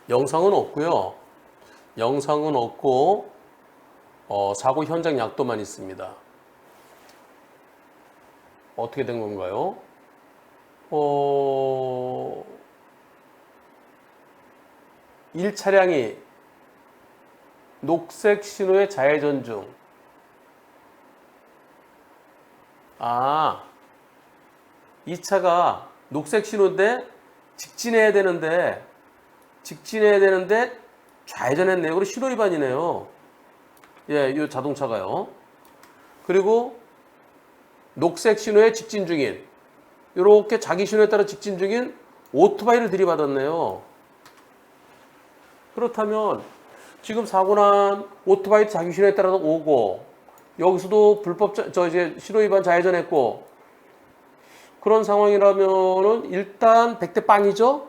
영상은 없고요. 영상은 없고 사고 현장 약도만 있습니다. 어떻게 된 건가요? 1차량이 녹색 신호의 좌회전 중. 이 차가 녹색 신호인데 직진해야 되는데 좌회전했네요. 그리고 신호 위반이네요. 예, 이 자동차가요. 그리고 녹색 신호에 직진 중인, 이렇게 자기 신호에 따라 직진 중인 오토바이를 들이받았네요. 그렇다면 지금 사고 난 오토바이 자기 신호에 따라서 오고, 여기서도 불법 이제 신호 위반 좌회전했고, 그런 상황이라면은 일단 100대 빵이죠.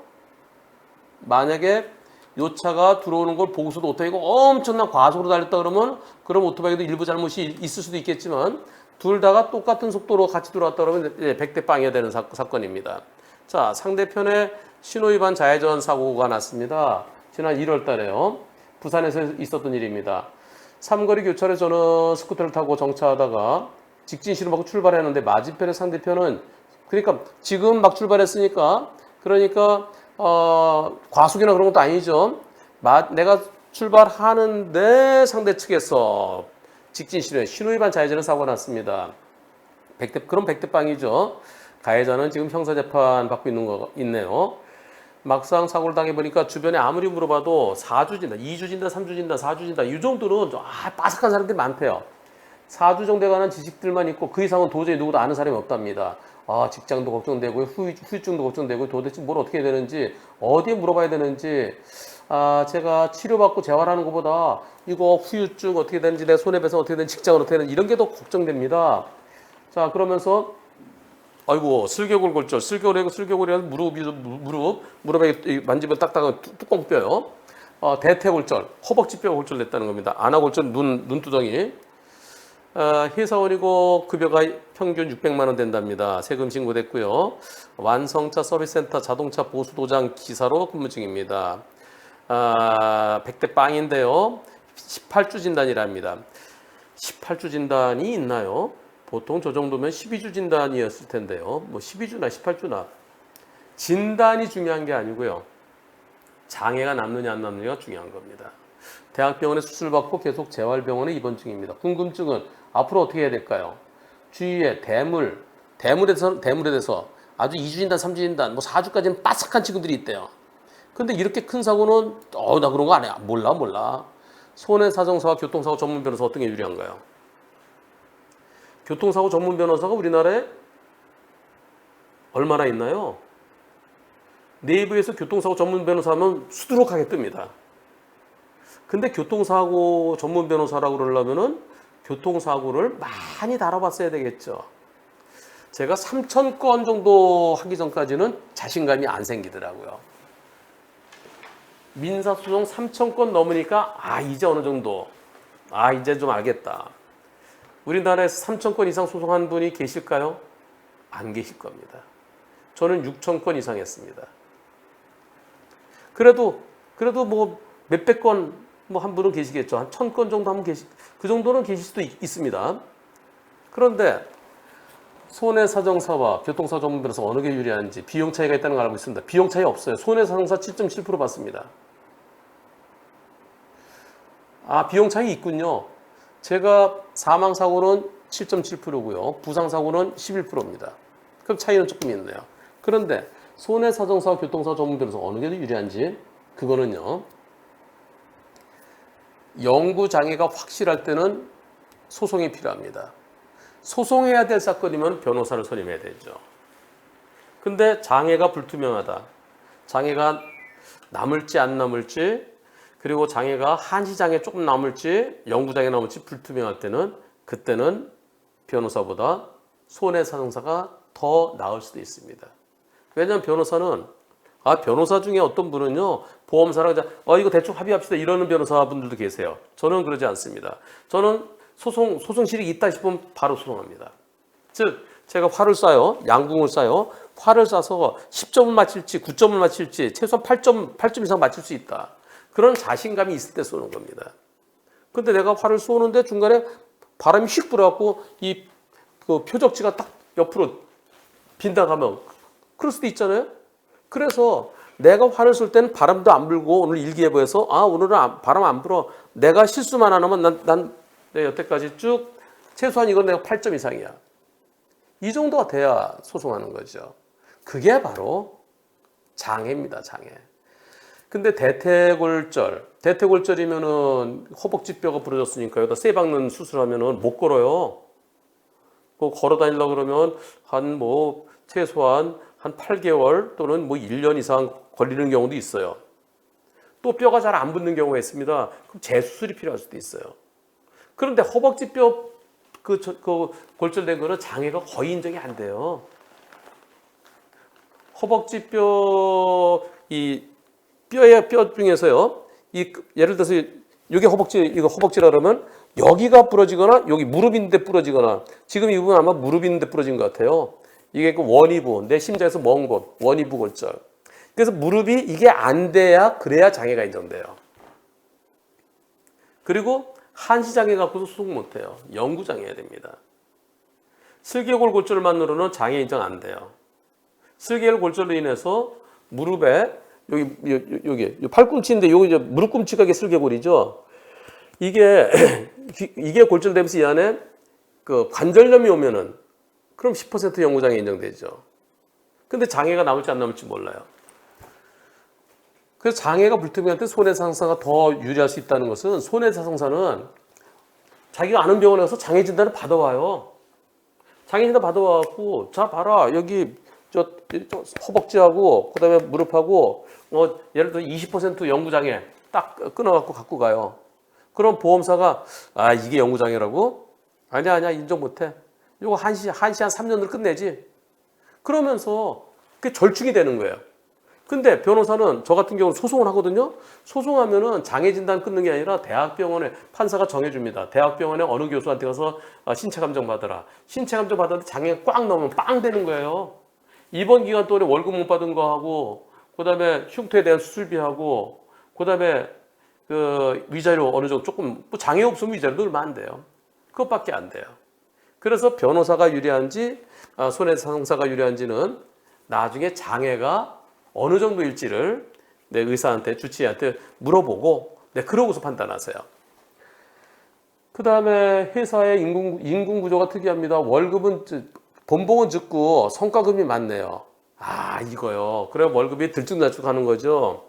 만약에 요 차가 들어오는 걸 보고서도 오토바이가 엄청난 과속으로 달렸다 그러면, 그럼 오토바이도 일부 잘못이 있을 수도 있겠지만, 둘 다가 똑같은 속도로 같이 들어왔다 그러면 100대 빵이어야 되는 사건입니다. 자, 상대편에 신호위반 좌회전 사고가 났습니다. 지난 1월 달에요. 부산에서 있었던 일입니다. 삼거리 교차로에 저는 스쿠터를 타고 정차하다가 직진 신호받고 출발했는데, 맞은편의 상대편은, 그러니까 지금 막 출발했으니까, 그러니까 과속이나 그런 것도 아니죠. 내가 출발하는데 상대 측에서 직진 신호 위반 좌회전을 사고가 났습니다. 그럼 100대 빵이죠. 가해자는 지금 형사재판 받고 있네요. 막상 사고를 당해보니까 주변에 아무리 물어봐도 4주 진다, 2주 진다, 3주 진다, 4주 진다, 이 정도는 빠삭한 사람들이 많대요. 4주 정도에 관한 지식들만 있고 그 이상은 도저히 누구도 아는 사람이 없답니다. 직장도 걱정되고 후유증도 걱정되고 도대체 뭘 어떻게 해야 되는지, 어디에 물어봐야 되는지, 제가 치료받고 재활하는 것보다 이거 후유증 어떻게 되는지, 내 손해배상 어떻게 되는지, 직장은 어떻게 되는지 이런 게 더 걱정됩니다. 자, 그러면서 아이고 슬개골골절, 슬개골이라서 무릎에 만지면 딱딱한 뚜껑 뼈요. 대퇴골절, 허벅지뼈 골절 냈다는 겁니다. 안아골절, 눈두덩이. 회사원이고 급여가 평균 600만 원 된답니다. 세금 신고됐고요. 완성차 서비스센터 자동차 보수도장 기사로 근무 중입니다. 100대 빵인데요. 18주 진단이랍니다. 18주 진단이 있나요? 보통 저 정도면 12주 진단이었을 텐데요. 뭐 12주나 18주나. 진단이 중요한 게 아니고요. 장애가 남느냐 안 남느냐가 중요한 겁니다. 대학병원에 수술받고 계속 재활병원에 입원 중입니다. 궁금증은 앞으로 어떻게 해야 될까요? 주위에 대물에 대해서 아주 2주 진단, 3주 진단, 뭐 4주까지는 빠삭한 친구들이 있대요. 근데 이렇게 큰 사고는 나 그런 거 안 해. 몰라. 손해사정사와 교통사고 전문 변호사 어떤 게 유리한가요? 교통사고 전문 변호사가 우리나라에 얼마나 있나요? 네이버에서 교통사고 전문 변호사 하면 수두룩하게 뜹니다. 근데 교통사고 전문 변호사라고 그러려면은 교통사고를 많이 다뤄봤어야 되겠죠. 제가 3,000건 정도 하기 전까지는 자신감이 안 생기더라고요. 민사소송 3,000건 넘으니까 이제 어느 정도, 이제 좀 알겠다. 우리나라에서 3,000건 이상 소송한 분이 계실까요? 안 계실 겁니다. 저는 6,000건 이상 했습니다. 그래도 뭐 몇백 건 뭐 한 분은 계시겠죠. 한 1,000건 정도 하면 그 정도는 계실 수도 있습니다. 그런데 손해사정사와 교통사고 전문 변호사 어느 게 유리한지, 비용 차이가 있다는 걸 알고 있습니다. 비용 차이 없어요. 손해사정사 7.7% 받습니다. 비용 차이 있군요. 제가 사망사고는 7.7%고요. 부상사고는 11%입니다. 그럼 차이는 조금 있네요. 그런데 손해사정사와 교통사고 전문 변호사 어느 게 더 유리한지, 그거는요, 영구 장애가 확실할 때는 소송이 필요합니다. 소송해야 될 사건이면 변호사를 선임해야 되죠. 근데 장애가 불투명하다. 장애가 남을지 안 남을지, 그리고 장애가 한시장애 조금 남을지 영구장애 남을지 불투명할 때는, 그때는 변호사보다 손해사정사가 더 나을 수도 있습니다. 왜냐하면 변호사 중에 어떤 분은요, 보험사랑 이거 대충 합의합시다 이러는 변호사분들도 계세요. 저는 그러지 않습니다. 저는 소송실이 있다 싶으면 바로 소송합니다. 즉 제가 활을 쏴요. 양궁을 쏴요. 활을 쏴서 10점을 맞힐지 9점을 맞힐지 최소한 8점 이상 맞힐 수 있다. 그런 자신감이 있을 때 쏘는 겁니다. 근데 내가 활을 쏘는데 중간에 바람이 휙 불어갖고 그 표적지가 딱 옆으로 빗나가면 그럴 수도 있잖아요. 그래서 내가 활을 쏠 때는 바람도 안 불고 오늘 일기예보에서 오늘은 바람 안 불어. 내가 실수만 안 하면 난 여태까지 쭉 최소한 이건 내가 8점 이상이야. 이 정도가 돼야 소송하는 거죠. 그게 바로 장애입니다. 장애. 근데 대퇴골절이면은 허벅지뼈가 부러졌으니까 여기다 쇠 박는 수술하면은 못 걸어요. 걸어 다니려고 그러면 최소한 한 8개월 또는 1년 이상 걸리는 경우도 있어요. 또 뼈가 잘 안 붙는 경우가 있습니다. 그럼 재수술이 필요할 수도 있어요. 그런데 허벅지뼈 그 골절된 거는 장애가 거의 인정이 안 돼요. 허벅지뼈 뼈 중에서요. 예를 들어서 이게 허벅지라 그러면 여기가 부러지거나 여기 무릎인데 부러지거나 지금 이 부분 아마 무릎인데 부러진 것 같아요. 이게 그 원위부, 내 심장에서 먼 곳, 원위부 골절. 그래서 무릎이 이게 안 돼야 그래야 장애가 인정돼요. 그리고 한시장애 갖고도 소송 못해요. 영구장애 해야 됩니다. 슬개골 골절만으로는 장애 인정 안 돼요. 슬개골 골절로 인해서 무릎에 여기 팔꿈치인데 여기 이제 무릎꿈치가 이게 슬개골이죠. 이게 골절되면서 이 안에 그 관절염이 오면은 그럼 10% 영구장애 인정되죠. 근데 장애가 남을지 안 남을지 몰라요. 그래서 장애가 불투명한테 손해상사가 더 유리할 수 있다는 것은 손해상사는 자기가 아는 병원에 가서 장애 진단을 받아와요. 장애 진단 받아와갖고 자 봐라 여기 저 허벅지하고 그다음에 무릎하고 예를 들어 20% 영구장애 딱 끊어갖고 갖고 가요. 그럼 보험사가 이게 영구장애라고? 아니야 인정 못해. 이거 한시 한 3년으로 끝내지. 그러면서 그게 절충이 되는 거예요. 근데 변호사는 저 같은 경우는 소송을 하거든요. 소송하면은 장애 진단 끊는 게 아니라 대학병원에 판사가 정해줍니다. 대학병원에 어느 교수한테 가서 신체 감정 받으라. 신체 감정 받았는데 장애가 꽉 나오면 빵 되는 거예요. 입원 기간 동안에 월급 못 받은 거 하고, 그다음에 흉터에 대한 수술비하고, 그다음에 그 위자료 어느 정도 조금 장애 없으면 위자료도 얼마 안 돼요. 그것밖에 안 돼요. 그래서 변호사가 유리한지 손해상사가 유리한지는 나중에 장애가 어느 정도일지를 내 의사한테 주치의한테 물어보고 그러고서 판단하세요. 그 다음에 회사의 임금 구조가 특이합니다. 월급은 본봉은 적고 성과금이 많네요. 이거요. 그래 월급이 들쭉날쭉하는 거죠.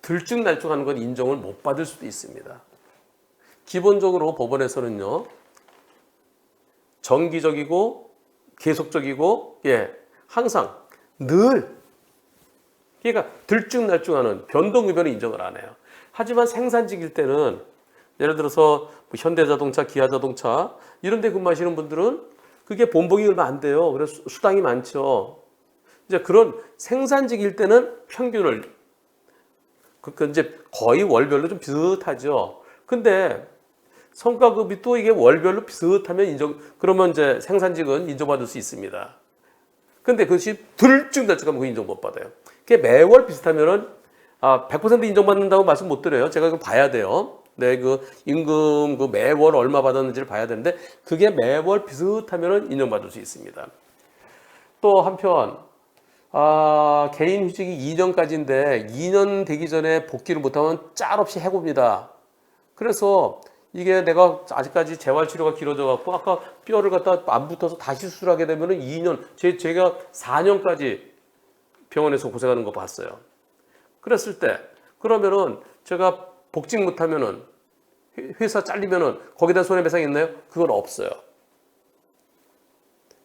들쭉날쭉하는 건 인정을 못 받을 수도 있습니다. 기본적으로 법원에서는요. 정기적이고 계속적이고 항상 늘 그러니까 들쭉날쭉하는 변동급여는 인정을 안 해요. 하지만 생산직일 때는 예를 들어서 현대자동차, 기아자동차 이런 데 근무하시는 분들은 그게 본봉이 얼마 안 돼요. 그래서 수당이 많죠. 이제 그런 생산직일 때는 평균을 이제 거의 월별로 좀 비슷하죠. 근데 성과급이 또 이게 월별로 비슷하면 그러면 이제 생산직은 인정받을 수 있습니다. 근데 그것이 들쭉날쭉하면 그 인정 못 받아요. 그게 매월 비슷하면은 100% 인정받는다고 말씀 못 드려요. 제가 그걸 봐야 돼요. 그 임금 매월 얼마 받았는지를 봐야 되는데 그게 매월 비슷하면은 인정받을 수 있습니다. 또 한편 개인 휴직이 2년까지인데 2년 되기 전에 복귀를 못하면 짤없이 해고입니다. 그래서 이게 내가 아직까지 재활치료가 길어져 갖고 아까 뼈를 갖다 안 붙어서 다시 수술하게 되면은 2년 제가 4년까지 병원에서 고생하는 거 봤어요. 그랬을 때 그러면은 제가 복직 못하면은 회사 잘리면은 거기에 대한 손해배상이 있나요? 그건 없어요.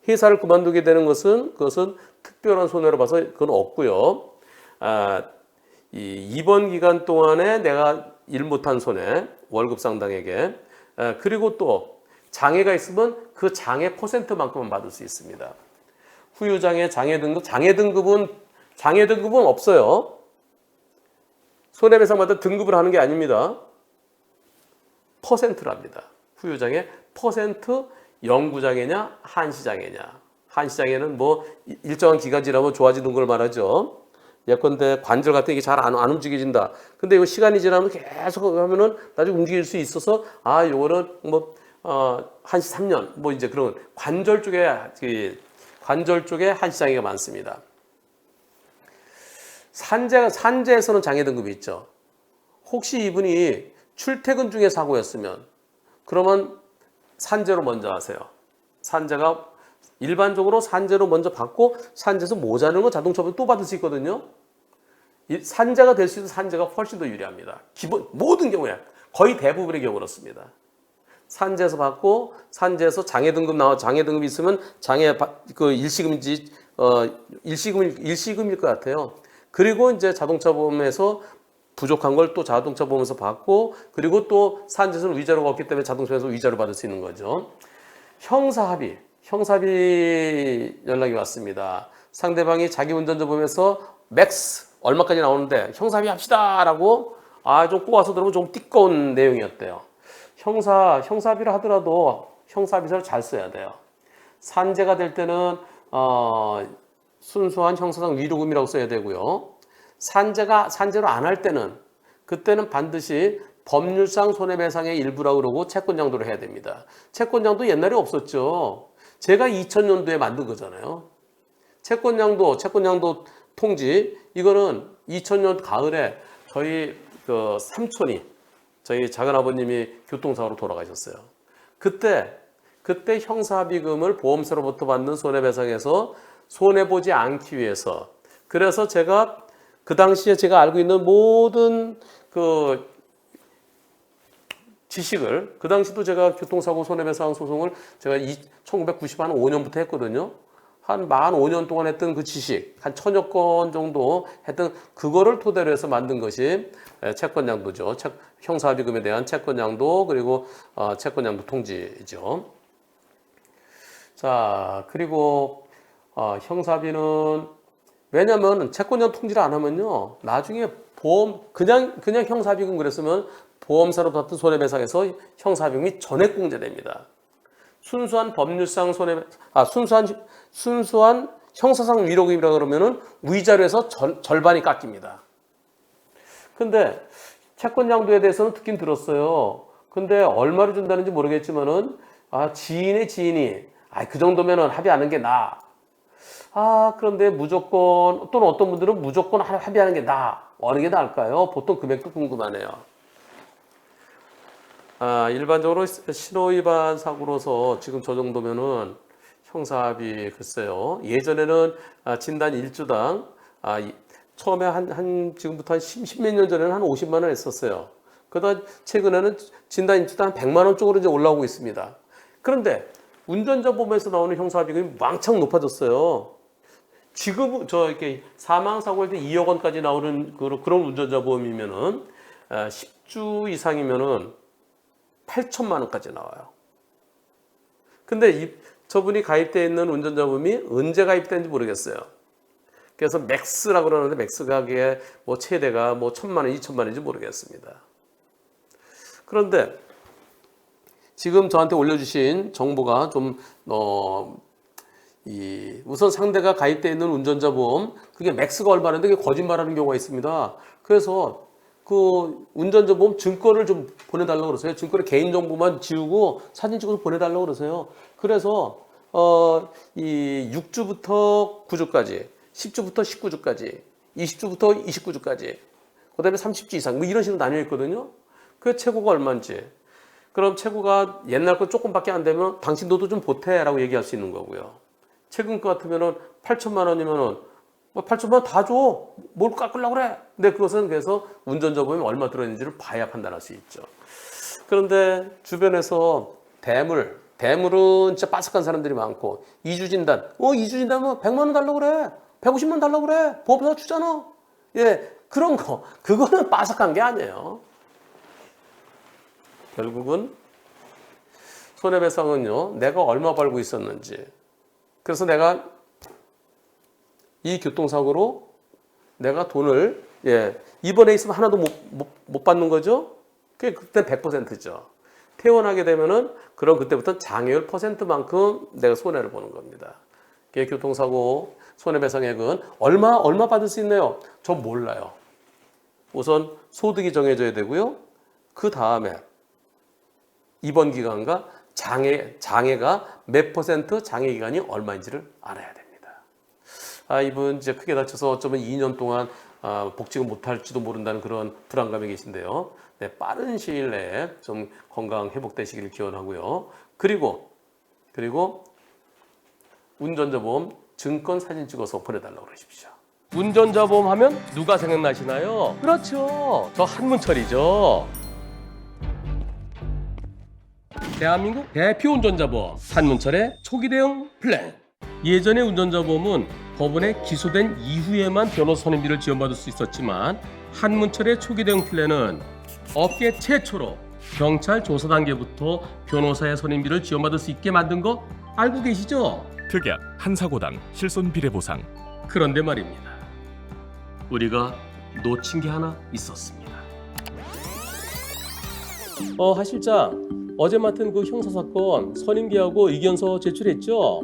회사를 그만두게 되는 그것은 특별한 손해로 봐서 그건 없고요. 이 입원 기간 동안에 내가 일 못한 손해, 월급 상당에게 그리고 또 장애가 있으면 그 장애 퍼센트만큼은 받을 수 있습니다. 후유장애, 장애등급, 장애등급은 없어요. 손해배상 받을 등급을 하는 게 아닙니다. 퍼센트랍니다. 후유장애 퍼센트 영구장애냐 한시장애냐. 한시장애는 뭐 일정한 기간 지나면 좋아지는 걸 말하죠. 예컨대 관절 같은 게 잘 안 움직여진다. 근데 이 시간이 지나면 계속 하면은 나중에 움직일 수 있어서 요거는 뭐 한시 3년 뭐 이제 그런 관절 쪽에 한시장애가 많습니다. 산재에서는 장애 등급이 있죠. 혹시 이분이 출퇴근 중에 사고였으면 그러면 산재로 먼저 하세요. 산재가 일반적으로 산재로 먼저 받고 산재에서 모자라는 건 자동차보험 또 받을 수 있거든요. 산재가 될 수 있는 산재가 훨씬 더 유리합니다. 모든 경우에 거의 대부분의 경우 그렇습니다. 산재에서 받고 산재에서 장애 등급이 있으면 장애 일시금일 것 같아요. 그리고 이제 자동차 보험에서 부족한 걸 또 자동차 보험에서 받고 그리고 또 산재에서는 위자료가 없기 때문에 자동차에서 위자료 받을 수 있는 거죠. 형사합의 연락이 왔습니다. 상대방이 자기 운전자 보면서 맥스 얼마까지 나오는데 형사합의 합시다라고 좀 꼬아서 들으면 좀 띠꺼운 내용이었대요. 형사합의를 하더라도 형사합의서를 잘 써야 돼요. 산재가 될 때는 순수한 형사상 위로금이라고 써야 되고요. 산재로 안 할 때는 그때는 반드시 법률상 손해배상의 일부라고 그러고 채권장도를 해야 됩니다. 채권장도 옛날에 없었죠. 제가 2000년도에 만든 거잖아요. 채권장도 통지 이거는 2000년 가을에 저희 삼촌이 저희 작은아버님이 교통사고로 돌아가셨어요. 그때 형사합의금을 보험사로부터 받는 손해배상에서 손해보지 않기 위해서 그래서 제가 그 당시에 제가 알고 있는 모든 지식을 그 당시도 제가 교통사고 손해배상 소송을 제가 1995년부터 했거든요. 한 45년 동안 했던 그 지식 한 1000여 건 정도 했던 그거를 토대로 해서 만든 것이 채권장도죠. 형사합의금에 대한 채권장도 그리고 채권장도 통지죠. 자 그리고 형사합의는 왜냐하면 채권장 통지를 안 하면요 나중에 그냥 형사합의금 그랬으면 보험사로 받은 손해배상에서 형사합의금이 전액공제됩니다. 순수한 법률상 순수한 형사상 위로금이라 그러면은 위자료에서 절반이 깎입니다. 근데 채권장도에 대해서는 듣긴 들었어요. 근데 얼마를 준다는지 모르겠지만은 지인의 지인이 그 정도면은 합의하는 게 나아. 그런데 무조건 또는 어떤 분들은 무조건 합의하는 게 나아. 어느 게 나을까요? 보통 금액도 궁금하네요. 일반적으로 신호위반 사고로서 지금 저 정도면은 형사합의 글쎄요. 예전에는 진단 1주당 처음에 지금부터 한 10몇 년 전에는 한 50만 원 했었어요. 그러다 최근에는 진단 1주당 한 100만 원 쪽으로 이제 올라오고 있습니다. 그런데 운전자 보험에서 나오는 형사합의금이 왕창 높아졌어요. 지금 이렇게 사망 사고일 때 2억 원까지 나오는 그런 운전자 보험이면은 10주 이상이면은 8천만 원까지 나와요. 근데 저분이 가입되어 있는 운전자 보험이 언제 가입된지 모르겠어요. 그래서 맥스라고 그러는데 맥스 가격의 뭐 최대가 뭐 1000만 원, 2000만 원인지 모르겠습니다. 그런데 지금 저한테 올려주신 정보가 좀 우선 상대가 가입되어 있는 운전자 보험 그게 맥스가 얼마인데 그게 거짓말하는 경우가 있습니다. 그래서 그 운전자 보험 증권을 좀 보내달라고 그러세요. 증권의 개인정보만 지우고 사진 찍어서 보내달라고 그러세요. 그래서 이 6주부터 9주까지 10주부터 19주까지 20주부터 29주까지 그 다음에 30주 이상 뭐 이런 식으로 나뉘어 있거든요. 그 최고가 얼마인지 그럼 최고가 옛날 거 조금밖에 안 되면 당신 너도 좀 보태라고 얘기할 수 있는 거고요. 최근 거 같으면은 8천만 원이면은 8천만 원 다 줘. 뭘 깎으려고 그래. 근데 그것은 그래서 운전자 보험이 얼마 들어있는지를 봐야 판단할 수 있죠. 그런데 주변에서 대물은 진짜 빠삭한 사람들이 많고 2주 진단. 2주 진단은 100만 원 달라고 그래. 150만 원 달라고 그래. 보험사 주잖아. 그런 거. 그거는 빠삭한 게 아니에요. 결국은 손해배상은요. 내가 얼마 벌고 있었는지. 그래서 내가 이 교통사고로 내가 돈을 이번에 있으면 하나도 못 받는 거죠. 그때 100%죠. 퇴원하게 되면은 그럼 그때부터 장애율 %만큼 내가 손해를 보는 겁니다. 교통사고 손해배상액은 얼마 받을 수 있나요? 저 몰라요. 우선 소득이 정해져야 되고요. 그 다음에 입원 기간과 장애가 몇 %, 장애 기간이 얼마인지를 알아야 됩니다. 이분 이제 크게 다쳐서 어쩌면 2년 동안 복직을 못할지도 모른다는 그런 불안감이 계신데요. 네, 빠른 시일 내에 좀 건강 회복되시기를 기원하고요. 그리고 운전자 보험 증권 사진 찍어서 보내달라고 그러십시오. 운전자 보험 하면 누가 생각나시나요? 그렇죠. 저 한문철이죠. 대한민국 대표 운전자 보험 한문철의 초기 대응 플랜. 예전의 운전자 보험은 법원에 기소된 이후에만 변호사 선임비를 지원받을 수 있었지만 한문철의 초기 대응 플랜은 업계 최초로 경찰 조사 단계부터 변호사의 선임비를 지원받을 수 있게 만든 거 알고 계시죠? 특약 한 사고당 실손 비례 보상. 그런데 말입니다. 우리가 놓친 게 하나 있었습니다. 하 실장, 어제 맡은 그 형사사건 선임비하고 의견서 제출했죠?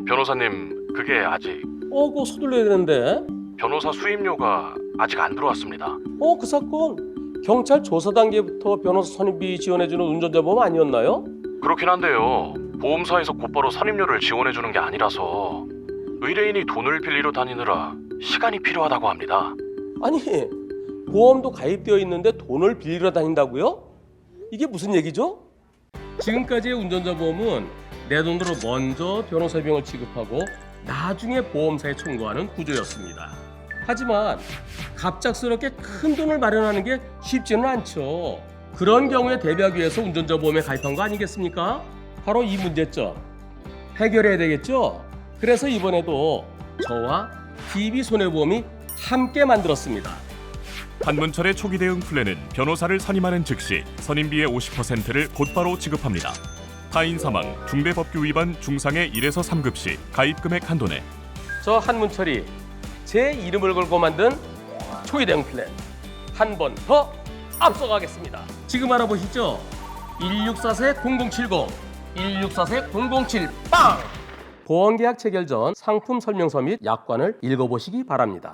변호사님, 그게 아직 그거 서둘러야 되는데. 변호사 수임료가 아직 안 들어왔습니다. 그 사건 경찰 조사 단계부터 변호사 선임비 지원해주는 운전자 보험 아니었나요? 그렇긴 한데요. 보험사에서 곧바로 선임료를 지원해주는 게 아니라서 의뢰인이 돈을 빌리러 다니느라 시간이 필요하다고 합니다. 아니, 보험도 가입되어 있는데 돈을 빌리러 다닌다고요? 이게 무슨 얘기죠? 지금까지의 운전자 보험은 내 돈으로 먼저 변호사 비용을 지급하고 나중에 보험사에 청구하는 구조였습니다. 하지만 갑작스럽게 큰 돈을 마련하는 게 쉽지는 않죠. 그런 경우에 대비하기 위해서 운전자 보험에 가입한 거 아니겠습니까? 바로 이 문제점 해결해야 되겠죠? 그래서 이번에도 저와 DB손해보험이 함께 만들었습니다. 한문철의 초기 대응 플랜은 변호사를 선임하는 즉시 선임비의 50%를 곧바로 지급합니다. 타인 사망, 중대법규 위반 중상의 1에서 3급 시 가입 금액 한도 내. 저 한문철이 제 이름을 걸고 만든 초기 대응 플랜 한 번 더 앞서가겠습니다. 지금 알아보시죠. 1644-0070, 1644-007 빵! 보험계약 체결 전 상품 설명서 및 약관을 읽어보시기 바랍니다.